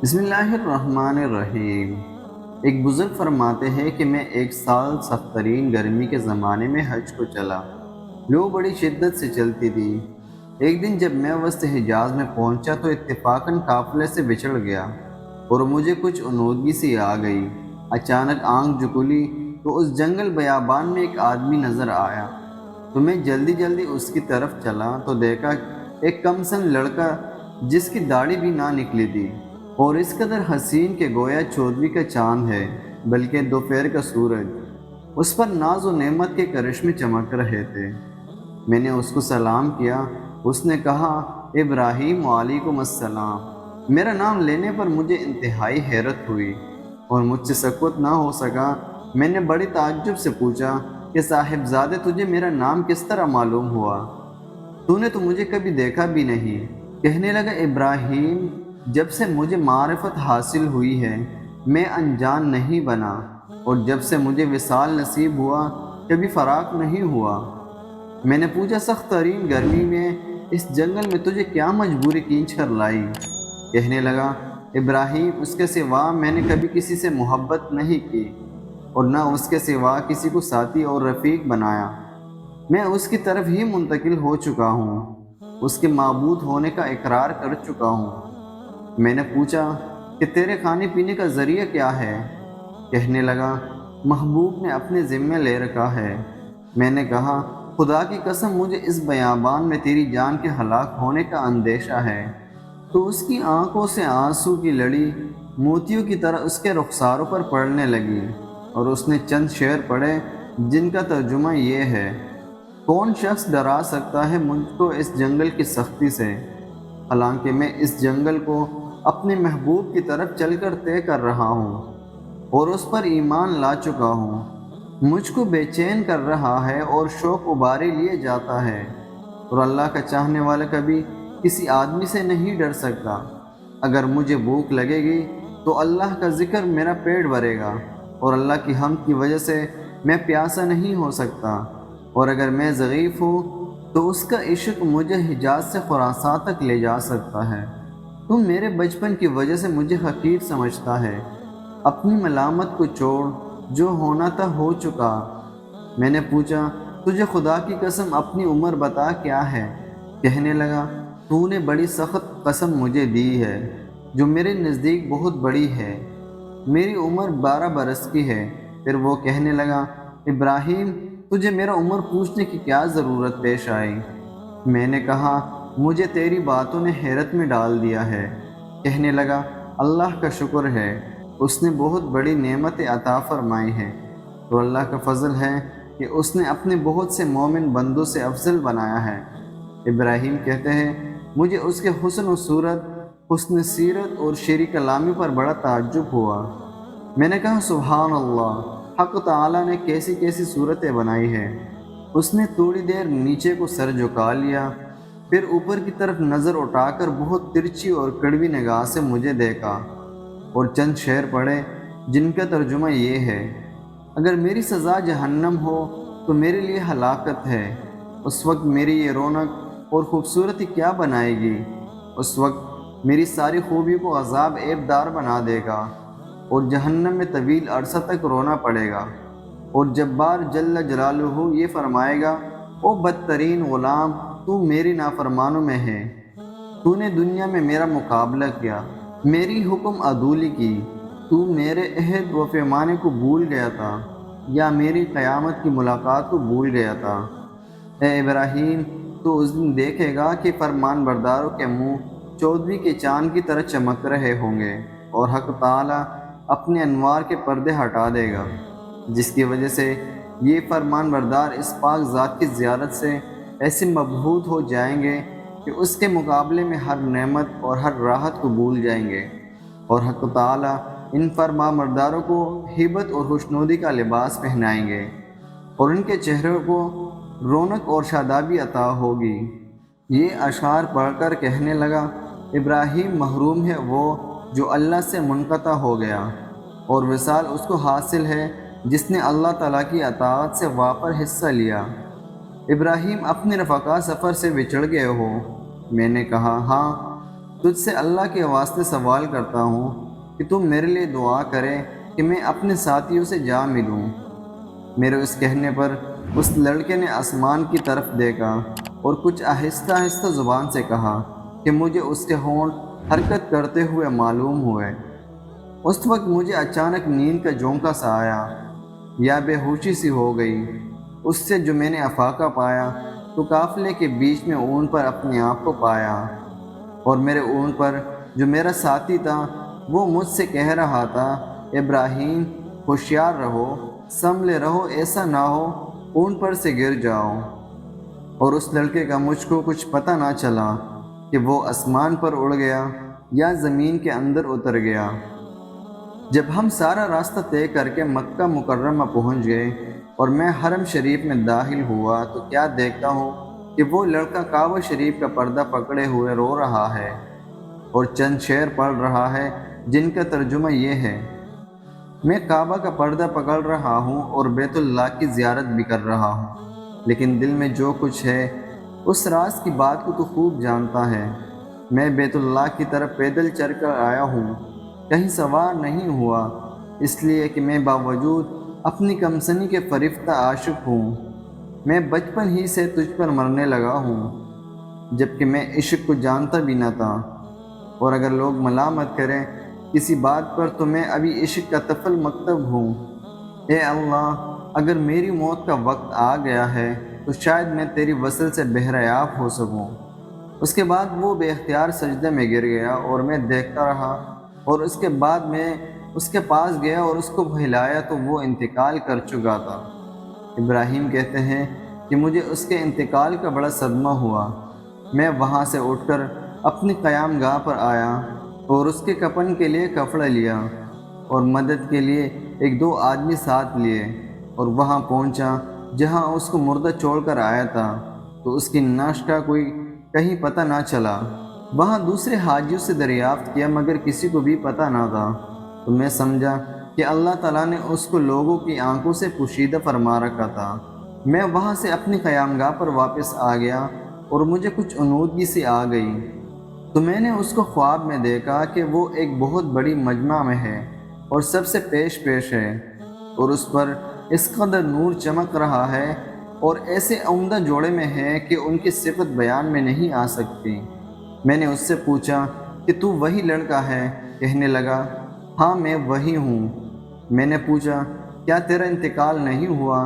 بسم اللہ الرحمن الرحیم۔ ایک بزرگ فرماتے ہیں کہ میں ایک سال سخت ترین گرمی کے زمانے میں حج کو چلا۔ لو بڑی شدت سے چلتی تھی۔ ایک دن جب میں وسط حجاز میں پہنچا تو اتفاقاً قافلے سے بچھڑ گیا اور مجھے کچھ انودگی سی آ گئی۔ اچانک آنکھ جھکلی تو اس جنگل بیابان میں ایک آدمی نظر آیا، تو میں جلدی جلدی اس کی طرف چلا تو دیکھا ایک کم سن لڑکا جس کی داڑھی بھی نہ نکلی تھی اور اس قدر حسین کہ گویا چودھویں کا چاند ہے بلکہ دوپہر کا سورج۔ اس پر ناز و نعمت کے کرشمے چمک رہے تھے۔ میں نے اس کو سلام کیا۔ اس نے کہا، ابراہیم، وعلیکم السلام۔ میرا نام لینے پر مجھے انتہائی حیرت ہوئی اور مجھ سے سکوت نہ ہو سکا۔ میں نے بڑی تعجب سے پوچھا کہ صاحبزادے، تجھے میرا نام کس طرح معلوم ہوا؟ تو نے تو مجھے کبھی دیکھا بھی نہیں۔ کہنے لگا، ابراہیم، جب سے مجھے معرفت حاصل ہوئی ہے میں انجان نہیں بنا، اور جب سے مجھے وصال نصیب ہوا کبھی فراق نہیں ہوا۔ میں نے پوچھا، سخت ترین گرمی میں اس جنگل میں تجھے کیا مجبوری کھینچ کر لائی؟ کہنے لگا، ابراہیم، اس کے سوا میں نے کبھی کسی سے محبت نہیں کی اور نہ اس کے سوا کسی کو ساتھی اور رفیق بنایا۔ میں اس کی طرف ہی منتقل ہو چکا ہوں، اس کے معبود ہونے کا اقرار کر چکا ہوں۔ میں نے پوچھا کہ تیرے کھانے پینے کا ذریعہ کیا ہے؟ کہنے لگا، محبوب نے اپنے ذمہ لے رکھا ہے۔ میں نے کہا، خدا کی قسم، مجھے اس بیابان میں تیری جان کے ہلاک ہونے کا اندیشہ ہے۔ تو اس کی آنکھوں سے آنسو کی لڑی موتیوں کی طرح اس کے رخساروں پر پڑنے لگی اور اس نے چند شعر پڑھے جن کا ترجمہ یہ ہے، کون شخص ڈرا سکتا ہے مجھ کو اس جنگل کی سختی سے، حالانکہ میں اس جنگل کو اپنے محبوب کی طرف چل کر طے کر رہا ہوں اور اس پر ایمان لا چکا ہوں۔ مجھ کو بے چین کر رہا ہے اور شوق ابارے لیے جاتا ہے، اور اللہ کا چاہنے والا کبھی کسی آدمی سے نہیں ڈر سکتا۔ اگر مجھے بھوک لگے گی تو اللہ کا ذکر میرا پیٹ بھرے گا، اور اللہ کی حمد کی وجہ سے میں پیاسا نہیں ہو سکتا، اور اگر میں ضعیف ہوں تو اس کا عشق مجھے حجاز سے خراسان تک لے جا سکتا ہے۔ تم میرے بچپن کی وجہ سے مجھے حقیر سمجھتا ہے۔ اپنی ملامت کو چھوڑ، جو ہونا تھا ہو چکا۔ میں نے پوچھا، تجھے خدا کی قسم اپنی عمر بتا کیا ہے؟ کہنے لگا، تو نے بڑی سخت قسم مجھے دی ہے جو میرے نزدیک بہت بڑی ہے۔ میری عمر 12 برس کی ہے۔ پھر وہ کہنے لگا، ابراہیم، تجھے میرا عمر پوچھنے کی کیا ضرورت پیش آئی؟ میں نے کہا، مجھے تیری باتوں نے حیرت میں ڈال دیا ہے۔ کہنے لگا، اللہ کا شکر ہے، اس نے بہت بڑی نعمت عطا فرمائی ہے، تو اللہ کا فضل ہے کہ اس نے اپنے بہت سے مومن بندوں سے افضل بنایا ہے۔ ابراہیم کہتے ہیں، مجھے اس کے حسن و صورت، حسن سیرت اور شعری کلامی پر بڑا تعجب ہوا۔ میں نے کہا، سبحان اللہ، حق تعالیٰ نے کیسی کیسی صورتیں بنائی ہیں۔ اس نے تھوڑی دیر نیچے کو سر جھکا لیا، پھر اوپر کی طرف نظر اٹھا کر بہت ترچھی اور کڑوی نگاہ سے مجھے دیکھا اور چند شعر پڑھے جن کا ترجمہ یہ ہے، اگر میری سزا جہنم ہو تو میرے لیے ہلاکت ہے، اس وقت میری یہ رونق اور خوبصورتی کیا بنائے گی؟ اس وقت میری ساری خوبی کو عذاب عیب دار بنا دے گا اور جہنم میں طویل عرصہ تک رونا پڑے گا، اور جبار جل جلالہ یہ فرمائے گا، او بدترین غلام، تو میری نافرمانوں میں ہے۔ تو نے دنیا میں میرا مقابلہ کیا، میری حکم عدولی کی، تو میرے عہد و پیمانے کو بھول گیا تھا یا میری قیامت کی ملاقات کو بھول گیا تھا؟ اے ابراہیم، تو اس دن دیکھے گا کہ فرمان برداروں کے منہ چودھویں کے چاند کی طرح چمک رہے ہوں گے، اور حق تعالیٰ اپنے انوار کے پردے ہٹا دے گا، جس کی وجہ سے یہ فرمان بردار اس پاک ذات کی زیارت سے ایسے مبہوت ہو جائیں گے کہ اس کے مقابلے میں ہر نعمت اور ہر راحت کو بھول جائیں گے، اور حق تعالیٰ ان فرمان برداروں کو ہیبت اور خوشنودی کا لباس پہنائیں گے، اور ان کے چہروں کو رونق اور شادابی عطا ہوگی۔ یہ اشعار پڑھ کر کہنے لگا، ابراہیم، محروم ہے وہ جو اللہ سے منقطع ہو گیا، اور وصال اس کو حاصل ہے جس نے اللہ تعالیٰ کی اطاعت سے واپر حصہ لیا۔ ابراہیم، اپنے رفقا سفر سے بچھڑ گئے ہو؟ میں نے کہا، ہاں۔ تجھ سے اللہ کے واسطے سوال کرتا ہوں کہ تم میرے لیے دعا کرے کہ میں اپنے ساتھیوں سے جا ملوں۔ میرے اس کہنے پر اس لڑکے نے آسمان کی طرف دیکھا اور کچھ آہستہ آہستہ زبان سے کہا کہ مجھے اس کے ہونٹ حرکت کرتے ہوئے معلوم ہوئے۔ اس وقت مجھے اچانک نیند کا جھونکا سا آیا یا بے ہوشی سی ہو گئی۔ اس سے جو میں نے افاقہ پایا تو قافلے کے بیچ میں اونٹ پر اپنے آپ کو پایا، اور میرے اونٹ پر جو میرا ساتھی تھا وہ مجھ سے کہہ رہا تھا، ابراہیم ہوشیار رہو، سنبھلے رہو، ایسا نہ ہو اونٹ پر سے گر جاؤ۔ اور اس لڑکے کا مجھ کو کچھ پتہ نہ چلا کہ وہ آسمان پر اڑ گیا یا زمین کے اندر اتر گیا۔ جب ہم سارا راستہ طے کر کے مکہ مکرمہ پہنچ گئے اور میں حرم شریف میں داخل ہوا تو کیا دیکھتا ہوں کہ وہ لڑکا کعبہ شریف کا پردہ پکڑے ہوئے رو رہا ہے اور چند شعر پڑھ رہا ہے جن کا ترجمہ یہ ہے: میں کعبہ کا پردہ پکڑ رہا ہوں اور بیت اللہ کی زیارت بھی کر رہا ہوں، لیکن دل میں جو کچھ ہے اس راز کی بات کو تو خوب جانتا ہے۔ میں بیت اللہ کی طرف پیدل چل کر آیا ہوں، کہیں سوار نہیں ہوا، اس لیے کہ میں باوجود اپنی کمسنی کے فریفتہ عاشق ہوں۔ میں بچپن ہی سے تجھ پر مرنے لگا ہوں، جبکہ میں عشق کو جانتا بھی نہ تھا، اور اگر لوگ ملامت کریں کسی بات پر تو میں ابھی عشق کا طفل مکتب ہوں۔ اے اللہ، اگر میری موت کا وقت آ گیا ہے تو شاید میں تیری وصل سے بہریاب ہو سکوں۔ اس کے بعد وہ بے اختیار سجدے میں گر گیا اور میں دیکھتا رہا، اور اس کے بعد میں اس کے پاس گیا اور اس کو بہلایا تو وہ انتقال کر چکا تھا۔ ابراہیم کہتے ہیں کہ مجھے اس کے انتقال کا بڑا صدمہ ہوا۔ میں وہاں سے اٹھ کر اپنی قیام گاہ پر آیا اور اس کے کفن کے لیے کپڑا لیا اور مدد کے لیے ایک دو آدمی ساتھ لیے، اور وہاں پہنچا جہاں اس کو مردہ چھوڑ کر آیا تھا، تو اس کی نعش کا کوئی کہیں پتہ نہ چلا۔ وہاں دوسرے حاجیوں سے دریافت کیا مگر کسی کو بھی پتہ نہ تھا، تو میں سمجھا کہ اللہ تعالیٰ نے اس کو لوگوں کی آنکھوں سے پوشیدہ فرما رکھا تھا۔ میں وہاں سے اپنی قیام گاہ پر واپس آ گیا اور مجھے کچھ عنودگی سی آ گئی، تو میں نے اس کو خواب میں دیکھا کہ وہ ایک بہت بڑی مجمع میں ہے اور سب سے پیش ہے، اور اس پر اس قدر نور چمک رہا ہے اور ایسے عمدہ جوڑے میں ہے کہ ان کی صفت بیان میں نہیں آ سکتی۔ میں نے اس سے پوچھا کہ تو وہی لڑکا ہے؟ کہنے لگا، ہاں میں وہی ہوں۔ میں نے پوچھا، کیا تیرا انتقال نہیں ہوا؟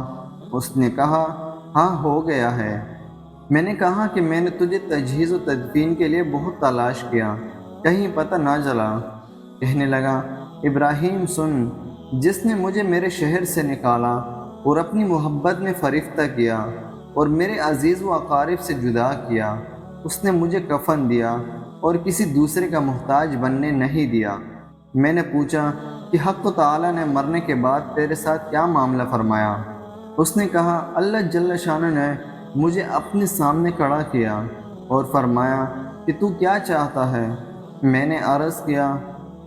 اس نے کہا، ہاں ہو گیا ہے۔ میں نے کہا کہ میں نے تجھے تجہیز و تدفین کے لیے بہت تلاش کیا، کہیں پتہ نہ چلا۔ کہنے لگا، ابراہیم سن، جس نے مجھے میرے شہر سے نکالا اور اپنی محبت میں فریفتہ کیا اور میرے عزیز و اقارب سے جدا کیا، اس نے مجھے کفن دیا اور کسی دوسرے کا محتاج بننے نہیں دیا۔ میں نے پوچھا کہ حق تعالیٰ نے مرنے کے بعد تیرے ساتھ کیا معاملہ فرمایا؟ اس نے کہا، اللہ جل شانہ نے مجھے اپنے سامنے کھڑا کیا اور فرمایا کہ تو کیا چاہتا ہے؟ میں نے عرض کیا،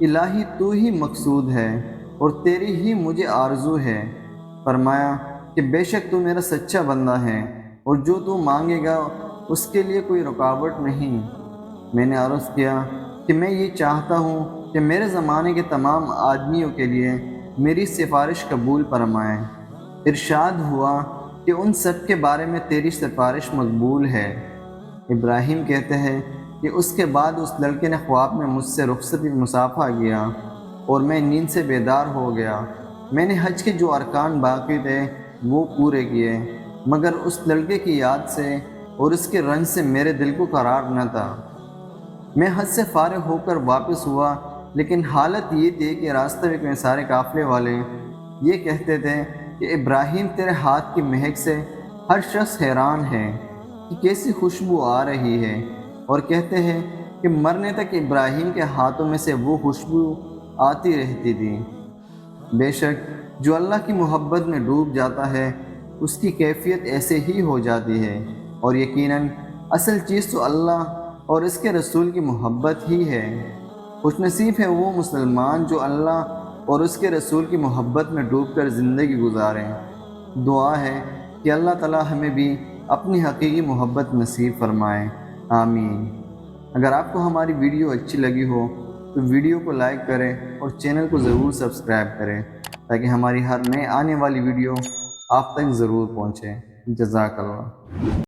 الہی تو ہی مقصود ہے اور تیری ہی مجھے آرزو ہے۔ فرمایا کہ بے شک تو میرا سچا بندہ ہے اور جو تو مانگے گا اس کے لیے کوئی رکاوٹ نہیں۔ میں نے عرض کیا کہ میں یہ چاہتا ہوں کہ میرے زمانے کے تمام آدمیوں کے لیے میری سفارش قبول فرمائیں۔ ارشاد ہوا کہ ان سب کے بارے میں تیری سفارش مقبول ہے۔ ابراہیم کہتے ہیں کہ اس کے بعد اس لڑکے نے خواب میں مجھ سے رخصتی مصافحہ کیا اور میں نیند سے بیدار ہو گیا۔ میں نے حج کے جو ارکان باقی تھے وہ پورے کیے، مگر اس لڑکے کی یاد سے اور اس کے رنج سے میرے دل کو قرار نہ تھا۔ میں حج سے فارغ ہو کر واپس ہوا، لیکن حالت یہ تھی کہ راستہ میں سارے قافلے والے یہ کہتے تھے کہ ابراہیم تیرے ہاتھ کی مہک سے ہر شخص حیران ہے کہ کیسی خوشبو آ رہی ہے، اور کہتے ہیں کہ مرنے تک ابراہیم کے ہاتھوں میں سے وہ خوشبو آتی رہتی تھی۔ بے شک جو اللہ کی محبت میں ڈوب جاتا ہے اس کی کیفیت ایسے ہی ہو جاتی ہے، اور یقیناً اصل چیز تو اللہ اور اس کے رسول کی محبت ہی ہے۔ خوش نصیب ہے وہ مسلمان جو اللہ اور اس کے رسول کی محبت میں ڈوب کر زندگی گزاریں۔ دعا ہے کہ اللہ تعالی ہمیں بھی اپنی حقیقی محبت نصیب فرمائے، آمین۔ اگر آپ کو ہماری ویڈیو اچھی لگی ہو تو ویڈیو کو لائک کریں اور چینل کو ضرور سبسکرائب کریں تاکہ ہماری ہر نئے آنے والی ویڈیو آپ تک ضرور پہنچے۔ جزاک اللہ۔